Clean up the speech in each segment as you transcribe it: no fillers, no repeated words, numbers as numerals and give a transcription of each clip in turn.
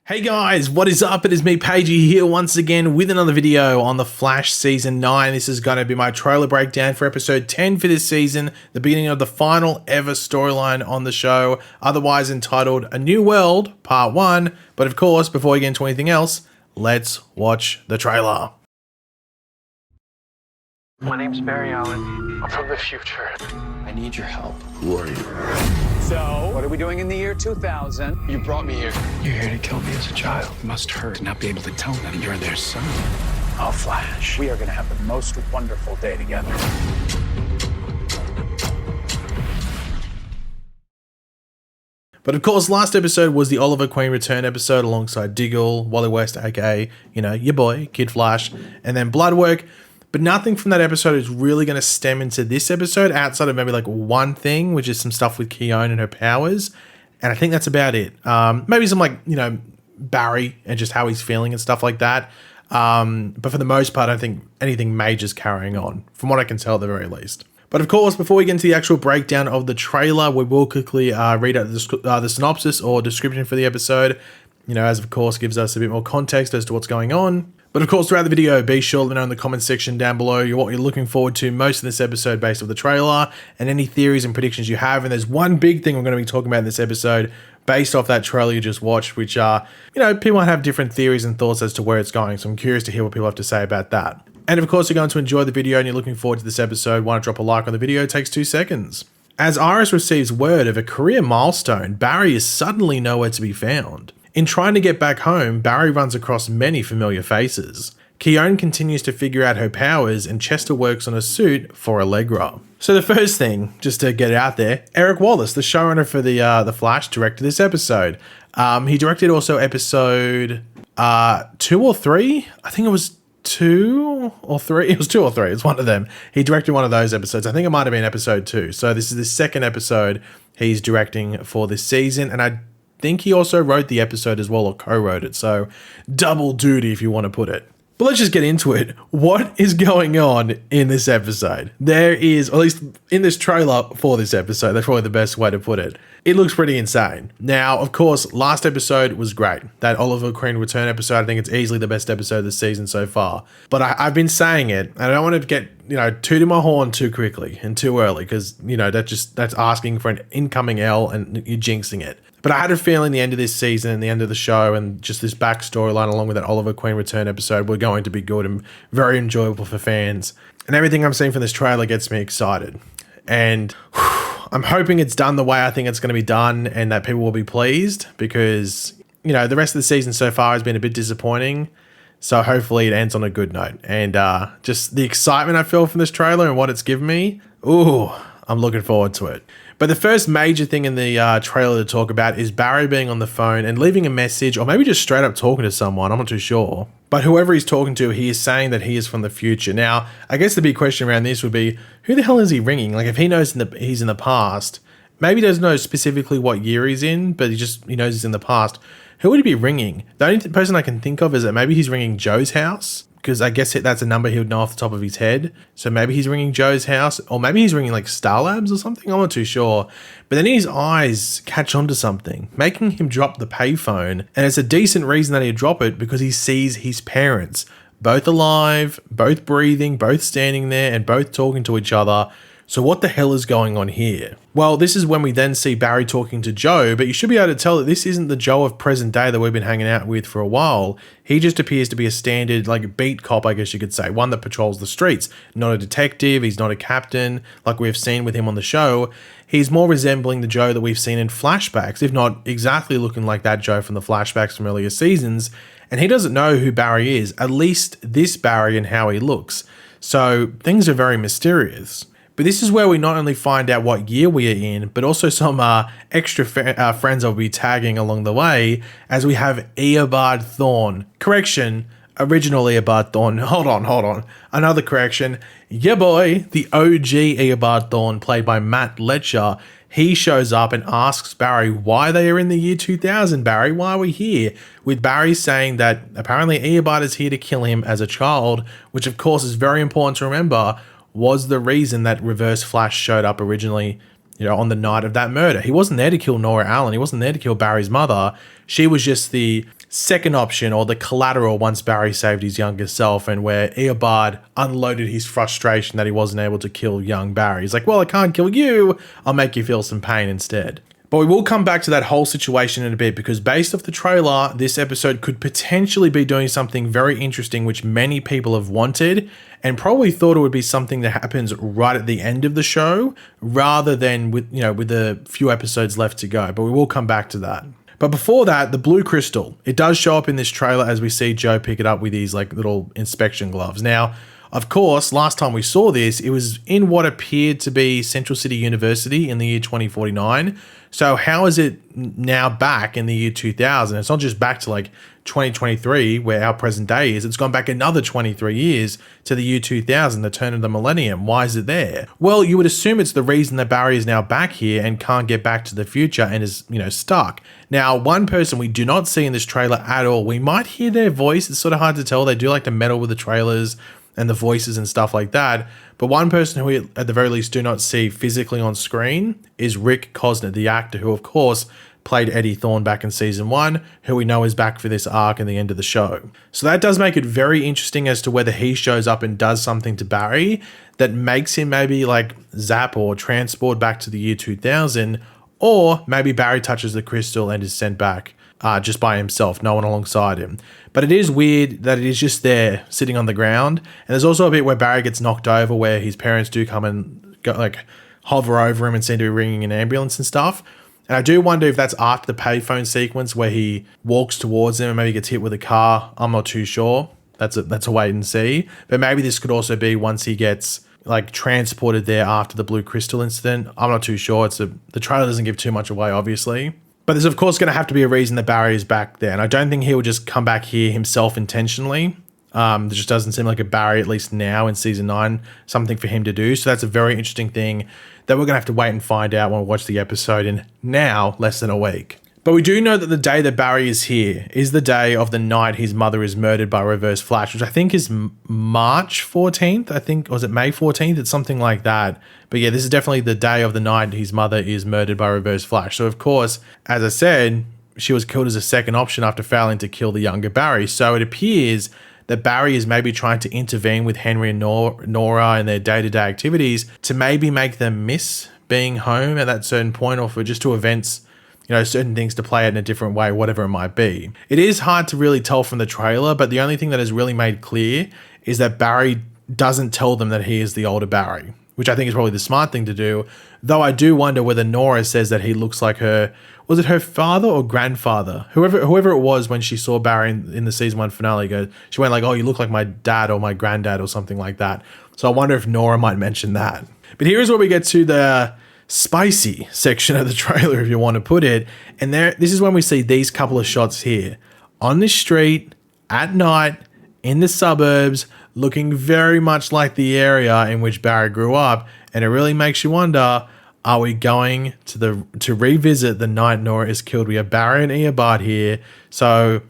Hey guys, what is up? It is me, Pagey, here once again with another video on The Flash Season 9. This is going to be my trailer breakdown for episode 10 for this season, the beginning of the final ever storyline on the show, otherwise entitled A New World, Part 1. But of course, before we get into anything else, let's watch the trailer. My name's Barry Allen. I'm from the future. I need your help. Who are you? So, what are we doing in the year 2000? You brought me here. You're here to kill me as a child. It must hurt to not be able to tell them you're their son. I'll Flash. We are going to have the most wonderful day together. But of course, last episode was the Oliver Queen return episode alongside Diggle, Wally West, aka, your boy, Kid Flash, and then Bloodwork. But nothing from that episode is really going to stem into this episode outside of maybe like one thing, which is some stuff with Thawne and her powers. And I think that's about it. Maybe some Barry and just how he's feeling and stuff like that. But for the most part, I don't think anything major's carrying on, from what I can tell at the very least. But of course, before we get into the actual breakdown of the trailer, we will quickly read out the synopsis or description for the episode, as of course gives us a bit more context as to what's going on. But of course, throughout the video, be sure to let me know in the comment section down below what you're looking forward to most of this episode based off the trailer and any theories and predictions you have. And there's one big thing we're going to be talking about in this episode based off that trailer you just watched, which are, people might have different theories and thoughts as to where it's going. So I'm curious to hear what people have to say about that. And of course, you're going to enjoy the video and you're looking forward to this episode, why not drop a like on the video? It takes 2 seconds. As Iris receives word of a career milestone, Barry is suddenly nowhere to be found. In trying to get back home, Barry runs across many familiar faces. Thawne continues to figure out her powers and Chester works on a suit for Allegra. So the first thing, just to get it out there, Eric Wallace, the showrunner for the Flash, directed this episode. He directed also episode 2 or 3. I think it was 2 or 3. It was 2 or 3. It's one of them. He directed one of those episodes. I think it might have been episode 2. So this is the second episode he's directing for this season, and I think he also wrote the episode as well, or co-wrote it, so double duty if you want to put it. But let's just get into it. What is going on in this episode? There is, or at least in this trailer for this episode, that's probably the best way to put it. It looks pretty insane. Now, of course, last episode was great. That Oliver Queen return episode, I think it's easily the best episode of the season so far. But I've been saying it, and I don't want to get, tooting my horn too quickly and too early, because, that's asking for an incoming L and you're jinxing it. But I had a feeling the end of this season and the end of the show and just this back storyline along with that Oliver Queen return episode were going to be good and very enjoyable for fans. And everything I'm seeing from this trailer gets me excited. And I'm hoping it's done the way I think it's going to be done and that people will be pleased because, the rest of the season so far has been a bit disappointing. So hopefully it ends on a good note. And just the excitement I feel from this trailer and what it's given me, I'm looking forward to it. But the first major thing in the trailer to talk about is Barry being on the phone and leaving a message, or maybe just straight up talking to someone, I'm not too sure. But whoever he's talking to, he is saying that he is from the future. Now, I guess the big question around this would be, who the hell is he ringing? Like, if he knows he's in the past, maybe he doesn't know specifically what year he's in, but he knows he's in the past. Who would he be ringing? The only person I can think of is that maybe he's ringing Joe's house, because I guess that's a number he would know off the top of his head. So maybe he's ringing Joe's house, or maybe he's ringing like Star Labs or something. I'm not too sure. But then his eyes catch on to something, making him drop the payphone. And it's a decent reason that he'd drop it because he sees his parents, both alive, both breathing, both standing there, and both talking to each other. So what the hell is going on here? Well, this is when we then see Barry talking to Joe, but you should be able to tell that this isn't the Joe of present day that we've been hanging out with for a while. He just appears to be a standard, beat cop, I guess you could say, one that patrols the streets. Not a detective, he's not a captain, like we've seen with him on the show. He's more resembling the Joe that we've seen in flashbacks, if not exactly looking like that Joe from the flashbacks from earlier seasons. And he doesn't know who Barry is, at least this Barry and how he looks. So things are very mysterious. But this is where we not only find out what year we are in, but also some extra friends I'll be tagging along the way, as we have Eobard Thawne. Correction, original Eobard Thawne. Hold on. Another correction. Yeah, boy, the OG Eobard Thawne, played by Matt Letcher. He shows up and asks Barry why they are in the year 2000. Barry, why are we here? With Barry saying that apparently Eobard is here to kill him as a child, which of course is very important to remember, was the reason that Reverse Flash showed up originally, on the night of that murder. He wasn't there to kill Nora Allen. He wasn't there to kill Barry's mother. She was just the second option, or the collateral once Barry saved his younger self, and where Eobard unloaded his frustration that he wasn't able to kill young Barry. He's like, well, I can't kill you, I'll make you feel some pain instead. But we will come back to that whole situation in a bit, because based off the trailer, this episode could potentially be doing something very interesting, which many people have wanted and probably thought it would be something that happens right at the end of the show rather than with a few episodes left to go. But we will come back to that. But before that, the blue crystal, it does show up in this trailer as we see Joe pick it up with these like little inspection gloves. Now, of course, last time we saw this, it was in what appeared to be Central City University in the year 2049. So how is it now back in the year 2000? It's not just back to like 2023 where our present day is. It's gone back another 23 years to the year 2000, the turn of the millennium. Why is it there? Well, you would assume it's the reason that Barry is now back here and can't get back to the future and is, stuck. Now, one person we do not see in this trailer at all, we might hear their voice. It's sort of hard to tell. They do like to meddle with the trailers and the voices and stuff like that. But one person who we at the very least do not see physically on screen is Rick Cosner, the actor who of course played Eddie Thawne back in season 1, who we know is back for this arc and the end of the show. So that does make it very interesting as to whether he shows up and does something to Barry that makes him maybe like zap or transport back to the year 2000, or maybe Barry touches the crystal and is sent back just by himself, no one alongside him. But it is weird that it is just there sitting on the ground. And there's also a bit where Barry gets knocked over where his parents do come and go, like hover over him and seem to be ringing an ambulance and stuff. And I do wonder if that's after the payphone sequence where he walks towards them and maybe gets hit with a car. I'm not too sure. That's a wait and see. But maybe this could also be once he gets like transported there after the blue crystal incident. I'm not too sure. The trailer doesn't give too much away, obviously. But there's of course going to have to be a reason that Barry is back there. And I don't think he will just come back here himself intentionally. There just doesn't seem like a Barry, at least now in season 9, something for him to do. So that's a very interesting thing that we're going to have to wait and find out when we watch the episode in now less than a week. But we do know that the day that Barry is here is the day of the night his mother is murdered by Reverse Flash, which I think is March 14th. I think, or was it May 14th? It's something like that. But yeah, this is definitely the day of the night his mother is murdered by Reverse Flash. So of course, as I said, she was killed as a second option after failing to kill the younger Barry. So it appears that Barry is maybe trying to intervene with Henry and Nora and their day-to-day activities to maybe make them miss being home at that certain point, or for just to events, certain things to play out in a different way, whatever it might be. It is hard to really tell from the trailer, but the only thing that is really made clear is that Barry doesn't tell them that he is the older Barry, which I think is probably the smart thing to do. Though I do wonder whether Nora says that he looks like her, was it her father or grandfather? Whoever it was when she saw Barry in the season 1 finale, she went like, oh, you look like my dad or my granddad or something like that. So I wonder if Nora might mention that. But here is where we get to the spicy section of the trailer, if you want to put it. And this is when we see these couple of shots here. On the street, at night, in the suburbs, looking very much like the area in which Barry grew up. And it really makes you wonder, are we going to revisit the night Nora is killed? We have Barry and Eobard here. So,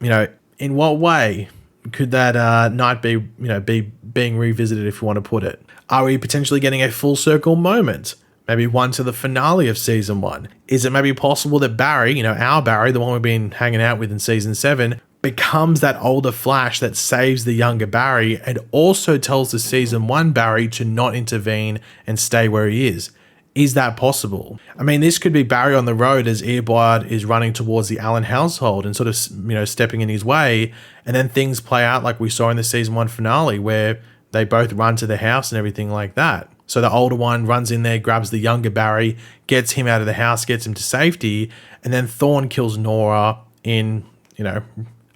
in what way could that night be being revisited, if you want to put it? Are we potentially getting a full circle moment? Maybe one to the finale of season 1. Is it maybe possible that Barry, our Barry, the one we've been hanging out with in season 7, becomes that older Flash that saves the younger Barry and also tells the season 1 Barry to not intervene and stay where he is? Is that possible? I mean, this could be Barry on the road as Eobard is running towards the Allen household and sort of, stepping in his way, and then things play out like we saw in the season 1 finale where they both run to the house and everything like that. So the older one runs in there, grabs the younger Barry, gets him out of the house, gets him to safety, and then Thawne kills Nora in, I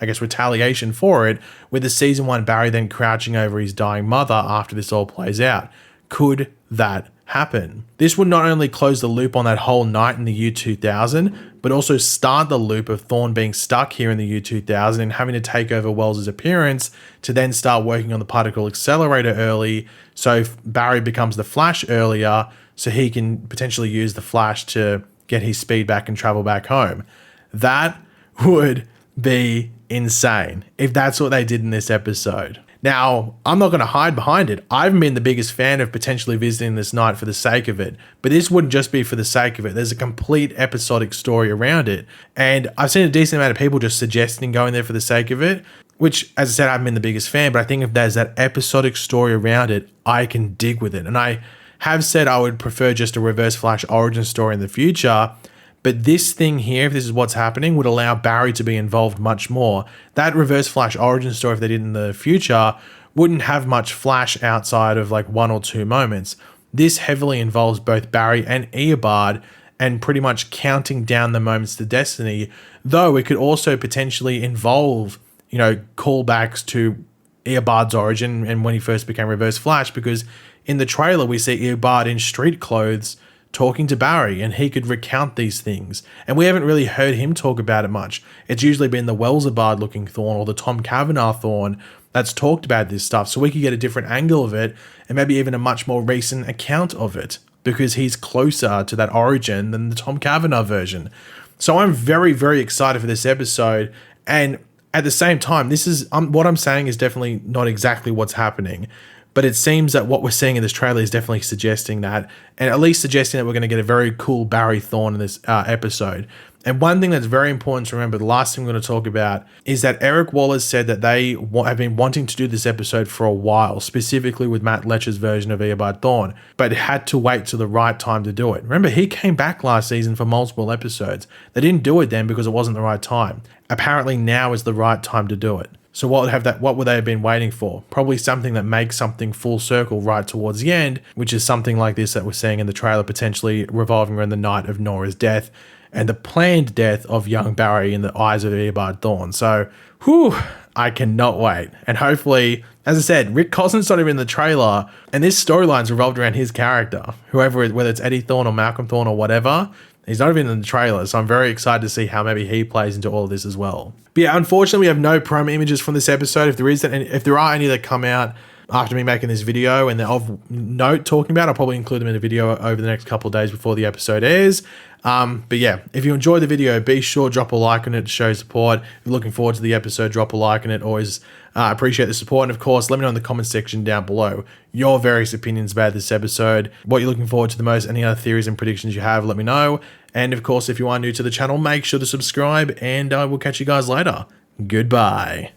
guess retaliation for it, with the season 1 Barry then crouching over his dying mother after this all plays out. Could that happen? This would not only close the loop on that whole night in the year 2000, but also start the loop of Thawne being stuck here in the year 2000 and having to take over Wells' appearance to then start working on the particle accelerator early, so Barry becomes the Flash earlier, so he can potentially use the Flash to get his speed back and travel back home. That would be insane if that's what they did in this episode. Now, I'm not going to hide behind it. I've been the biggest fan of potentially visiting this night for the sake of it, but this wouldn't just be for the sake of it. There's a complete episodic story around it, and I've seen a decent amount of people just suggesting going there for the sake of it, which, as I said, I've been the biggest fan, but I think if there's that episodic story around it, I can dig with it. And I have said I would prefer just a Reverse Flash origin story in the future, but this thing here, if this is what's happening, would allow Barry to be involved much more. That Reverse Flash origin story, if they did in the future, wouldn't have much Flash outside of like 1 or 2 moments. This heavily involves both Barry and Eobard and pretty much counting down the moments to destiny, though it could also potentially involve, you know, callbacks to Eobard's origin and when he first became Reverse Flash, because in the trailer we see Eobard in street clothes talking to Barry, and he could recount these things. And we haven't really heard him talk about it much. It's usually been the Wellsabard looking Thawne or the Tom Cavanaugh Thawne that's talked about this stuff, so we could get a different angle of it and maybe even a much more recent account of it, because he's closer to that origin than the Tom Cavanaugh version. So I'm very, very excited for this episode, and at the same time, this is what I'm saying is definitely not exactly what's happening. But it seems that what we're seeing in this trailer is definitely suggesting that, and at least suggesting that we're going to get a very cool Barry Thawne in this episode. And one thing that's very important to remember, the last thing we're going to talk about, is that Eric Wallace said that they have been wanting to do this episode for a while, specifically with Matt Letcher's version of Eobard Thawne, but had to wait till the right time to do it. Remember, he came back last season for multiple episodes. They didn't do it then because it wasn't the right time. Apparently now is the right time to do it. So what would they have been waiting for? Probably something that makes something full circle right towards the end, which is something like this that we're seeing in the trailer, potentially revolving around the night of Nora's death and the planned death of young Barry in the eyes of Eobard Thawne. So, I cannot wait. And hopefully, as I said, Rick Cosden's not even in the trailer, and this storyline's revolved around his character. Whoever, whether it's Eddie Thawne or Malcolm Thawne or whatever, he's not even in the trailer, so I'm very excited to see how maybe he plays into all of this as well. But yeah, unfortunately, we have no promo images from this episode. If there are any that come out after me making this video and they're of note talking about, I'll probably include them in a video over the next couple of days before the episode airs. But yeah, if you enjoyed the video, be sure to drop a like on it to show support. If you're looking forward to the episode, drop a like on it. Always appreciate the support. And of course, let me know in the comment section down below your various opinions about this episode, what you're looking forward to the most, any other theories and predictions you have, let me know. And of course, if you are new to the channel, make sure to subscribe, and I will catch you guys later. Goodbye.